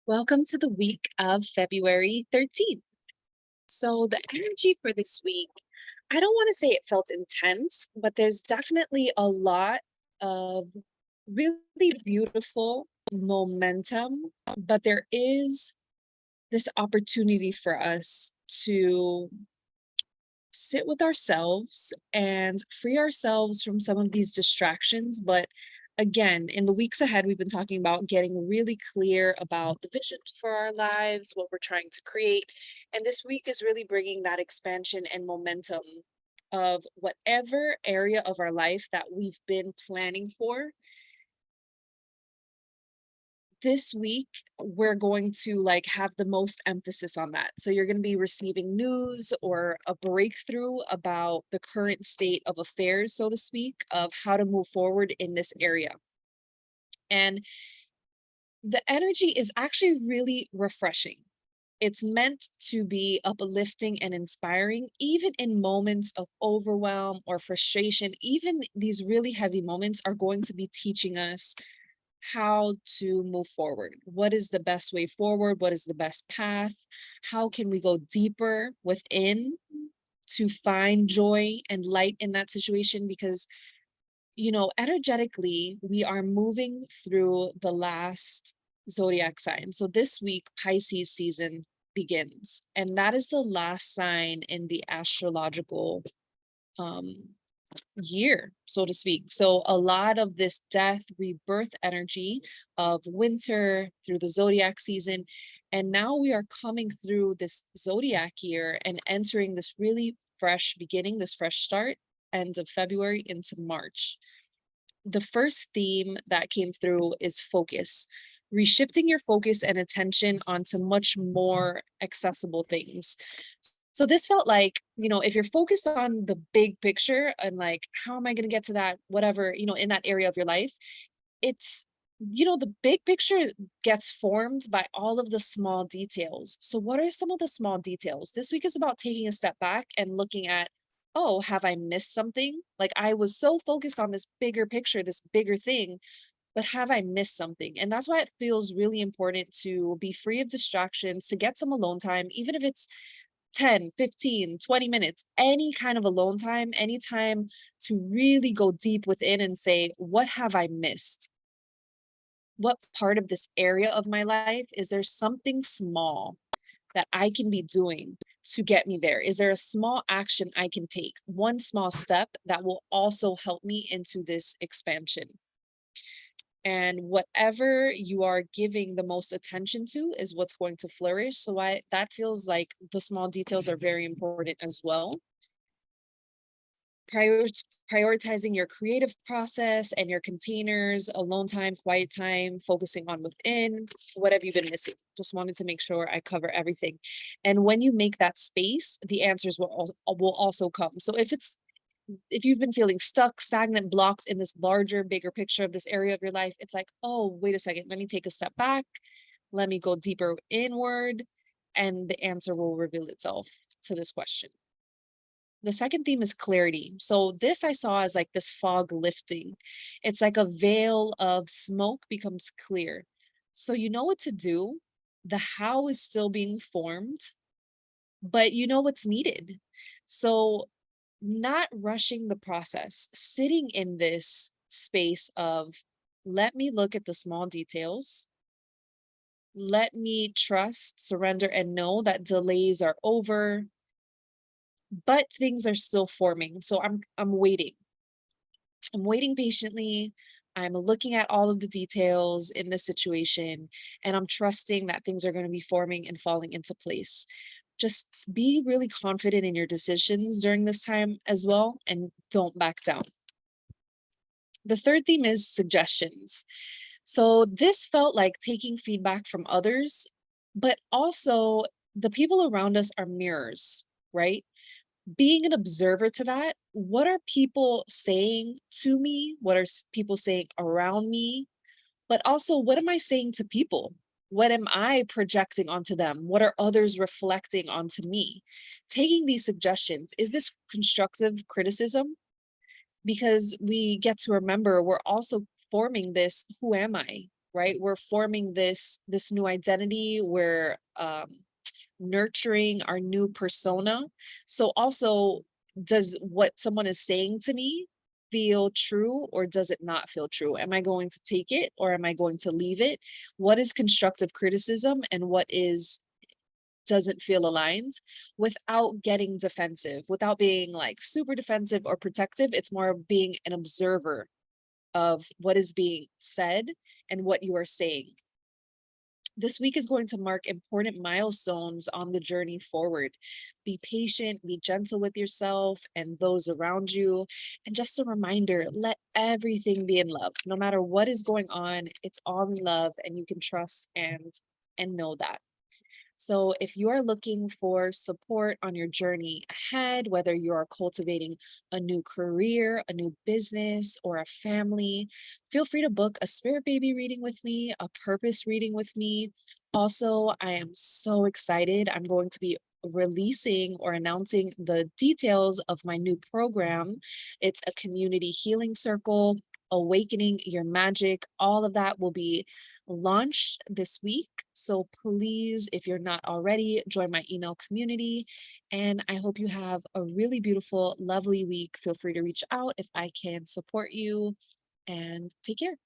Welcome to the week of February 13th. So, the energy for this week, I don't want to say it felt intense, but there's definitely a lot of really beautiful momentum. But there is this opportunity for us to sit with ourselves and free ourselves from some of these distractions. But again, in the weeks ahead, we've been talking about getting really clear about the vision for our lives, what we're trying to create. And this week is really bringing that expansion and momentum of whatever area of our life that we've been planning for. This week we're going to like have the most emphasis on that. So you're going to be receiving news or a breakthrough about the current state of affairs, so to speak, of how to move forward in this area. And the energy is actually really refreshing. It's meant to be uplifting and inspiring, even in moments of overwhelm or frustration. Even these really heavy moments are going to be teaching us how to move forward. What is the best way forward? What is the best path? How can we go deeper within to find joy and light in that situation? Because, energetically, we are moving through the last zodiac sign. So this week, Pisces season begins, and that is the last sign in the astrological um year, so to speak. So a lot of this death, rebirth energy of winter through the zodiac season. And now we are coming through this zodiac year and entering this really fresh beginning, this fresh start, end of February into March. The first theme that came through is focus. Reshifting your focus and attention onto much more accessible things. So this felt like, if you're focused on the big picture and like, how am I going to get to that, whatever, in that area of your life, it's, the big picture gets formed by all of the small details. So, what are some of the small details? This week is about taking a step back and looking at, oh, have I missed something? Like, I was so focused on this bigger picture, this bigger thing, but have I missed something? And that's why it feels really important to be free of distractions, to get some alone time, even if it's 10, 15, 20 minutes, any kind of alone time, any time to really go deep within and say, what have I missed? What part of this area of my life is there something small that I can be doing to get me there? Is there a small action I can take? One small step that will also help me into this expansion. And whatever you are giving the most attention to is what's going to flourish. So I that feels like the small details are very important as well. Prior Prioritizing your creative process and your containers, alone time, quiet time, focusing on within. What have you been missing? Just wanted to make sure I cover everything. And when you make that space, the answers will also come. So if you've been feeling stuck, stagnant, blocked in this larger, bigger picture of this area of your life, it's like, oh, wait a second, let me take a step back. Let me go deeper inward, and the answer will reveal itself to this question. The second theme is clarity. So this I saw as like this fog lifting. It's like a veil of smoke becomes clear. So you know what to do. The how is still being formed, but you know what's needed. So not rushing the process, sitting in this space of let me look at the small details. Let me trust, surrender, and know that delays are over, but things are still forming. So I'm waiting. I'm waiting patiently. I'm looking at all of the details in the situation, and I'm trusting that things are going to be forming and falling into place. Just be really confident in your decisions during this time as well, and don't back down. The third theme is suggestions. So this felt like taking feedback from others, but also the people around us are mirrors, right? Being an observer to that, what are people saying to me? What are people saying around me? But also, what am I saying to people? What am I projecting onto them? What are others reflecting onto me? Taking these suggestions, is this constructive criticism? Because we get to remember we're also forming this who am I? right? We're forming this new identity. We're nurturing our new persona. So also, does what someone is saying to me feel true or does it not feel true? Am I going to take it or am I going to leave it? What is constructive criticism and what is doesn't feel aligned without getting defensive, without being like super defensive or protective. It's more of being an observer of what is being said and what you are saying. This week is going to mark important milestones on the journey forward. Be patient, be gentle with yourself and those around you. And just a reminder, let everything be in love. No matter what is going on, it's all in love and you can trust and know that. So, if you are looking for support on your journey ahead, whether you are cultivating a new career, a new business, or a family, feel free to book a spirit baby reading with me, a purpose reading with me. Also, I am so excited. I'm going to be releasing or announcing the details of my new program. It's a community healing circle. Awakening your magic, all of that will be launched this week. So please, if you're not already, join my email community. And I hope you have a really beautiful, lovely week. Feel free to reach out if I can support you and take care.